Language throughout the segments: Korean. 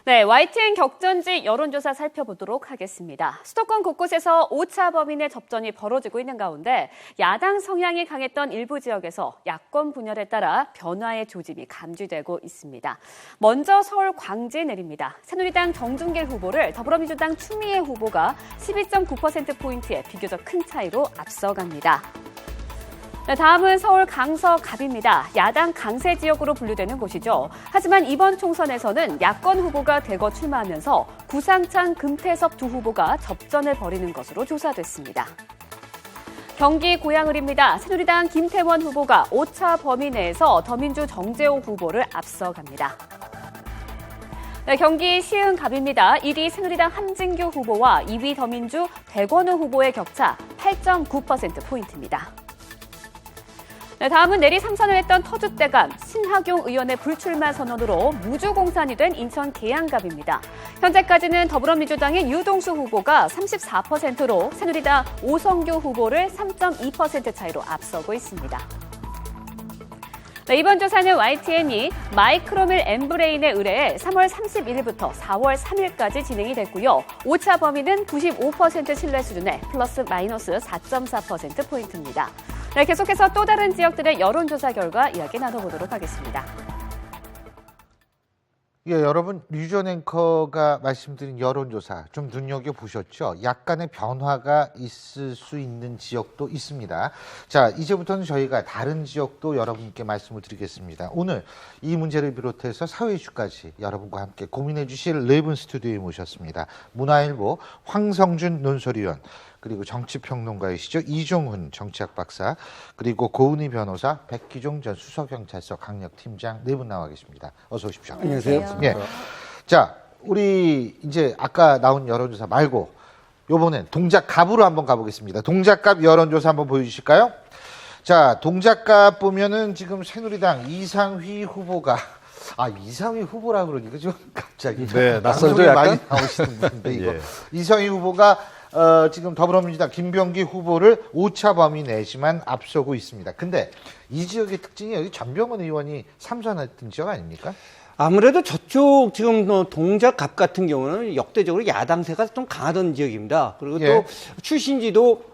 네, YTN 격전지 여론조사 살펴보도록 하겠습니다. 수도권 곳곳에서 오차 범인의 접전이 벌어지고 있는 가운데 야당 성향이 강했던 일부 지역에서 야권 분열에 따라 변화의 조짐이 감지되고 있습니다. 먼저 서울 광주에 내립니다. 새누리당 정준길 후보를 더불어민주당 추미애 후보가 12.9%포인트의 비교적 큰 차이로 앞서갑니다. 네, 다음은 서울 강서갑입니다. 야당 강세 지역으로 분류되는 곳이죠. 하지만 이번 총선에서는 야권 후보가 대거 출마하면서 구상찬, 금태섭 두 후보가 접전을 벌이는 것으로 조사됐습니다. 경기 고양을입니다. 새누리당 김태원 후보가 오차 범위 내에서 더민주 정재호 후보를 앞서갑니다. 네, 경기 시흥갑입니다. 1위 새누리당 함진규 후보와 2위 더민주 백원우 후보의 격차 8.9%포인트입니다. 네, 다음은 내리 3선을 했던 터줏대감 신하경 의원의 불출마 선언으로 무주공산이 된 인천 계양갑입니다. 현재까지는 더불어민주당의 유동수 후보가 34%로 새누리당 오성규 후보를 3.2% 차이로 앞서고 있습니다. 네, 이번 조사는 YTN이 마이크로밀 엠브레인에 의뢰해 3월 31일부터 4월 3일까지 진행이 됐고요. 오차 범위는 95% 신뢰 수준의 플러스 마이너스 4.4%포인트입니다. 네, 계속해서 또 다른 지역들의 여론조사 결과 이야기 나눠보도록 하겠습니다. 예, 여러분 류전 앵커가 말씀드린 여론조사 좀 눈여겨보셨죠? 약간의 변화가 있을 수 있는 지역도 있습니다. 자, 이제부터는 저희가 다른 지역도 여러분께 말씀을 드리겠습니다. 오늘 이 문제를 비롯해서 사회 이슈까지 여러분과 함께 고민해 주실 네 분 스튜디오에 모셨습니다. 문화일보 황성준 논설위원, 그리고 정치평론가이시죠. 이종훈 정치학 박사, 그리고 고은희 변호사, 백기종 전 수서경찰서 강력팀장 네 분 나와 계십니다. 어서 오십시오. 안녕하세요. 예. 자, 우리 이제 아까 나온 여론조사 말고 요번엔 동작갑으로 한번 가보겠습니다. 동작갑 여론조사 한번 보여주실까요? 자, 동작갑 보면은 지금 새누리당 이상휘 후보가 이상휘 후보라 그러니까 좀 갑자기 네, 낯설죠 약간? 많이 나오시는 분인데 이거 예. 이상휘 후보가 지금 더불어민주당 김병기 후보를 오차 범위 내지만 앞서고 있습니다. 근데 이 지역의 특징이 여기 전병헌 의원이 삼선했던 지역 아닙니까? 아무래도 저쪽 지금 동작갑 같은 경우는 역대적으로 야당세가 좀 강하던 지역입니다. 그리고 예. 또 출신지도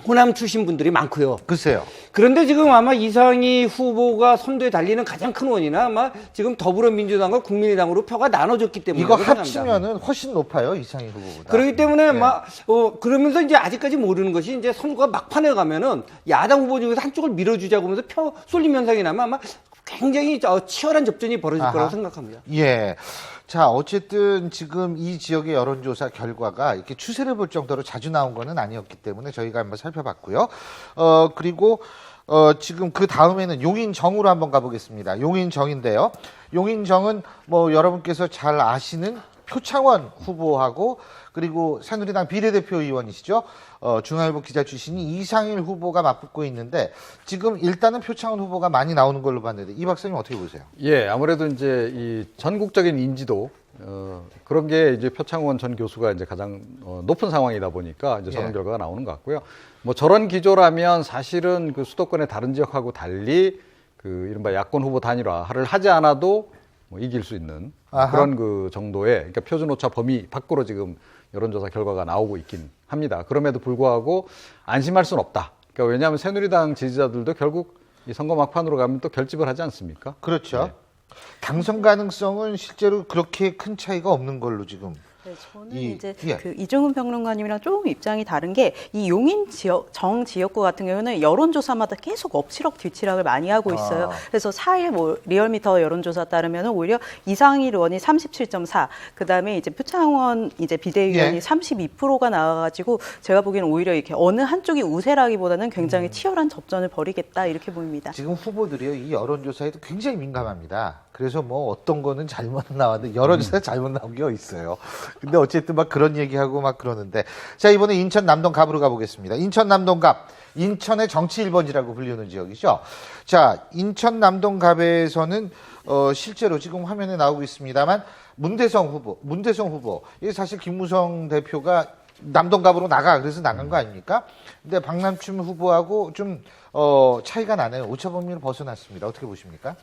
호남 출신 분들이 많고요. 글쎄요. 그런데 지금 아마 이상희 후보가 선두에 달리는 가장 큰 원인은 아마 지금 더불어민주당과 국민의당으로 표가 나눠졌기 때문에 이거 합치면은 훨씬 높아요, 이상희 후보보다. 그렇기 때문에 예. 그러면서 이제 아직까지 모르는 것이 이제 선거가 막판에 가면은 야당 후보 중에서 한쪽을 밀어주자고 하면서 표 쏠림 현상이 나면 아마 굉장히 치열한 접전이 벌어질 거라고 생각합니다. 예. 자, 어쨌든 지금 이 지역의 여론조사 결과가 이렇게 추세를 볼 정도로 자주 나온 거는 아니었기 때문에 저희가 한번 살펴봤고요. 그리고 지금 그 다음에는 용인정으로 한번 가보겠습니다. 용인정인데요. 용인정은 뭐 여러분께서 잘 아시는 표창원 후보하고 그리고 새누리당 비례대표 의원이시죠. 중앙일보 기자 출신이 이상일 후보가 맞붙고 있는데 지금 일단은 표창원 후보가 많이 나오는 걸로 봤는데 이 박사님 어떻게 보세요? 예, 아무래도 이제 이 전국적인 인지도 그런 게 이제 표창원 전 교수가 이제 가장 높은 상황이다 보니까 이제 저런 결과가 나오는 것 같고요. 뭐 저런 기조라면 사실은 그 수도권의 다른 지역하고 달리 그 이른바 야권 후보 단일화를 하지 않아도 뭐 이길 수 있는 그런 그 정도의 그러니까 표준 오차 범위 밖으로 지금 여론조사 결과가 나오고 있긴 합니다. 그럼에도 불구하고 안심할 수는 없다. 그러니까 왜냐하면 새누리당 지지자들도 결국 이 선거 막판으로 가면 또 결집을 하지 않습니까? 그렇죠. 네. 당선 가능성은 실제로 그렇게 큰 차이가 없는 걸로 지금. 네, 저는 이제 그 이종훈 평론가님이랑 조금 입장이 다른 게 이 용인 정 지역구 같은 경우는 여론조사마다 계속 엎치락 뒤치락을 많이 하고 있어요. 그래서 4일 뭐 리얼미터 여론조사 따르면 오히려 이상일 의원이 37.4, 그 다음에 이제 표창원 이제 비대위원이 32%가 나와가지고 제가 보기에는 오히려 이렇게 어느 한쪽이 우세라기보다는 굉장히 치열한 접전을 벌이겠다 이렇게 보입니다. 지금 후보들이요 이 여론조사에도 굉장히 민감합니다. 그래서 뭐 어떤 거는 잘못 나왔는데 여론조사 잘못 나온 게 있어요. 근데 어쨌든 막 그런 얘기하고 막 그러는데 자 이번에 인천 남동갑으로 가보겠습니다. 인천 남동갑, 인천의 정치 1번지라고 불리는 지역이죠. 자 인천 남동갑에서는 실제로 지금 화면에 나오고 있습니다만 문대성 후보 이게 사실 김무성 대표가 남동갑으로 나가 그래서 나간 거 아닙니까? 근데 박남춘 후보하고 좀 차이가 나네요. 오차 범위를 벗어났습니다. 어떻게 보십니까?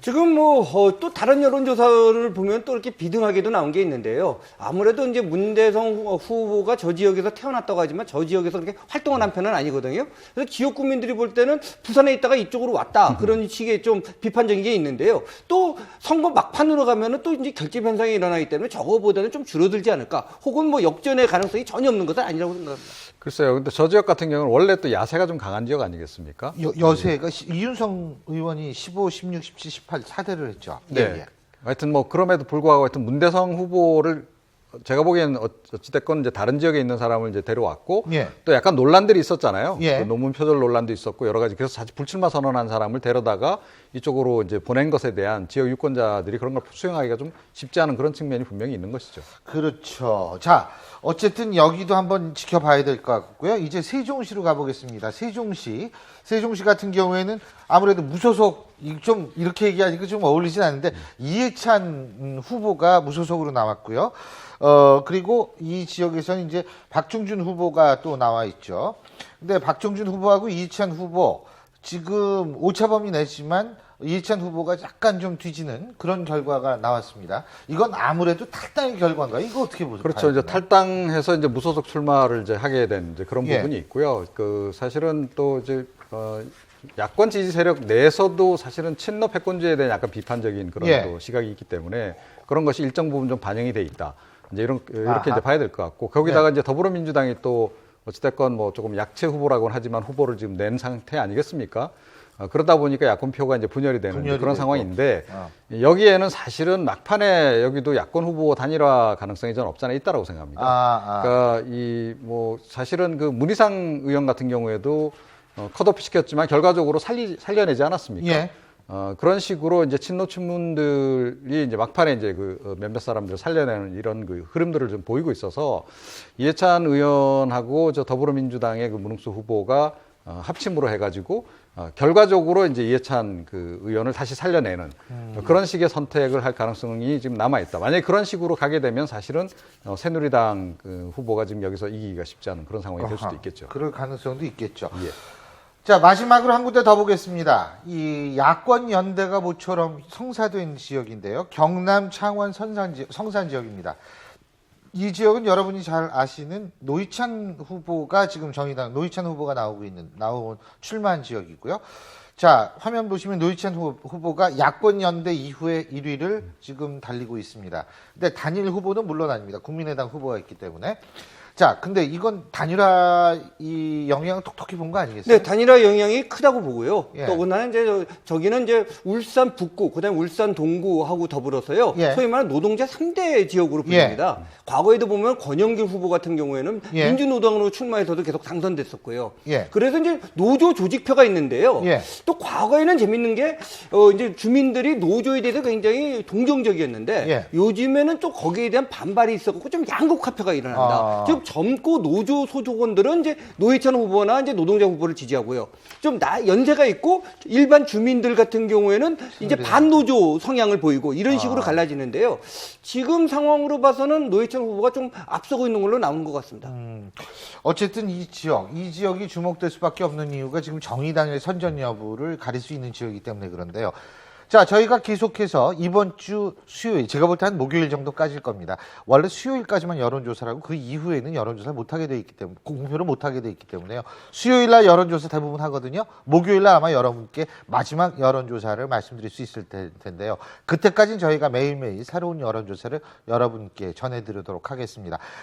지금 또 다른 여론조사를 보면 또 이렇게 비등하게도 나온 게 있는데요. 아무래도 이제 문대성 후보가 저 지역에서 태어났다고 하지만 저 지역에서 그렇게 활동을 한 편은 아니거든요. 그래서 지역 구민들이 볼 때는 부산에 있다가 이쪽으로 왔다. 그런 식의 좀 비판적인 게 있는데요. 또 선거 막판으로 가면은 또 이제 결집 현상이 일어나기 때문에 저거보다는 좀 줄어들지 않을까. 혹은 뭐 역전의 가능성이 전혀 없는 것은 아니라고 생각합니다. 글쎄요. 근데 저 지역 같은 경우는 원래 또 야세가 좀 강한 지역 아니겠습니까? 여세가 이윤성 의원이 15, 16, 17, 18 4대를 했죠. 네. 예. 하여튼 뭐 그럼에도 불구하고 하여튼 문대성 후보를 제가 보기에는 어찌됐건 이제 다른 지역에 있는 사람을 이제 데려왔고 예. 또 약간 논란들이 있었잖아요. 예. 그 논문 표절 논란도 있었고 여러 가지 그래서 사실 불출마 선언한 사람을 데려다가 이쪽으로 이제 보낸 것에 대한 지역 유권자들이 그런 걸 수용하기가 좀 쉽지 않은 그런 측면이 분명히 있는 것이죠. 그렇죠. 자, 어쨌든 여기도 한번 지켜봐야 될 것 같고요. 이제 세종시로 가보겠습니다. 세종시 같은 경우에는 아무래도 무소속, 좀 이렇게 얘기하니까 좀 어울리진 않는데 이해찬 후보가 무소속으로 나왔고요. 그리고 이 지역에서는 이제 박종준 후보가 또 나와 있죠. 근데 박종준 후보하고 이해찬 후보 지금 오차범위 내지만 이해찬 후보가 약간 좀 뒤지는 그런 결과가 나왔습니다. 이건 아무래도 탈당의 결과인가요? 이거 어떻게 보세요? 그렇죠. 이제 탈당해서 이제 무소속 출마를 이제 하게 된 이제 그런 예. 부분이 있고요. 그 사실은 또 이제 야권 지지 세력 내에서도 사실은 친러 패권주의에 대한 약간 비판적인 그런 예. 또 시각이 있기 때문에 그런 것이 일정 부분 좀 반영이 돼 있다. 이제 이렇게 아하. 이제 봐야 될 것 같고 거기다가 네. 이제 더불어민주당이 또 어찌됐건 뭐 조금 약체 후보라고는 하지만 후보를 지금 낸 상태 아니겠습니까? 그러다 보니까 야권표가 이제 분열이 되는 분열이 그런 되고. 상황인데 여기에는 사실은 막판에 여기도 야권 후보 단일화 가능성이 저는 없지 않아 있다라고 생각합니다. 그러니까 이 뭐 사실은 그 문희상 의원 같은 경우에도 컷오프 시켰지만 결과적으로 살려내지 않았습니까? 예. 그런 식으로 이제 친노 친문들이 이제 막판에 이제 그 몇몇 사람들을 살려내는 이런 그 흐름들을 좀 보이고 있어서 이해찬 의원하고 저 더불어민주당의 그 문흥수 후보가 합침으로 해가지고 결과적으로 이제 이해찬 그 의원을 다시 살려내는 그런 식의 선택을 할 가능성이 지금 남아 있다. 만약에 그런 식으로 가게 되면 사실은 새누리당 그 후보가 지금 여기서 이기기가 쉽지 않은 그런 상황이 될 수도 있겠죠. 그럴 가능성도 있겠죠. 예. 자, 마지막으로 한 군데 더 보겠습니다. 이 야권 연대가 모처럼 성사된 지역인데요. 경남 창원 성산 지역입니다. 이 지역은 여러분이 잘 아시는 노회찬 후보가 지금 정의당 노회찬 후보가 나온 출마한 지역이고요. 자, 화면 보시면 노회찬 후보가 야권 연대 이후에 1위를 지금 달리고 있습니다. 근데 단일 후보는 물론 아닙니다. 국민의당 후보가 있기 때문에. 자, 근데 이건 단일화 이 영향을 톡톡히 본 거 아니겠어요? 네, 단일화 영향이 크다고 보고요. 예. 더군다나 이제 저기는 이제 울산 북구, 그다음에 울산 동구하고 더불어서요. 예. 소위 말하는 노동자 3대 지역으로 불립니다. 과거에도 보면 권영길 후보 같은 경우에는 예. 민주노당으로 출마해서도 계속 당선됐었고요. 예. 그래서 이제 노조 조직표가 있는데요. 예. 또 과거에는 재밌는 게 이제 주민들이 노조에 대해서 굉장히 동정적이었는데 예. 요즘에는 또 거기에 대한 반발이 있었고 좀 양극화표가 일어난다. 즉 젊고 노조 소속원들은 이제 노회찬 후보나 이제 노동자 후보를 지지하고요. 좀 연세가 있고 일반 주민들 같은 경우에는 이제 반노조 성향을 보이고 이런 식으로 갈라지는데요. 지금 상황으로 봐서는 노회찬 후보가 좀 앞서고 있는 걸로 나오는 것 같습니다. 어쨌든 이 지역이 주목될 수밖에 없는 이유가 지금 정의당의 선전 여부를 가릴 수 있는 지역이기 때문에 그런데요. 자, 저희가 계속해서 이번 주 수요일, 제가 볼 때 한 목요일 정도까지일 겁니다. 원래 수요일까지만 여론조사라고 그 이후에는 여론조사를 못하게 돼 있기 때문에, 공표를 못하게 돼 있기 때문에요. 수요일 날 여론조사 대부분 하거든요. 목요일 날 아마 여러분께 마지막 여론조사를 말씀드릴 수 있을 텐데요. 그때까지는 저희가 매일매일 새로운 여론조사를 여러분께 전해드리도록 하겠습니다.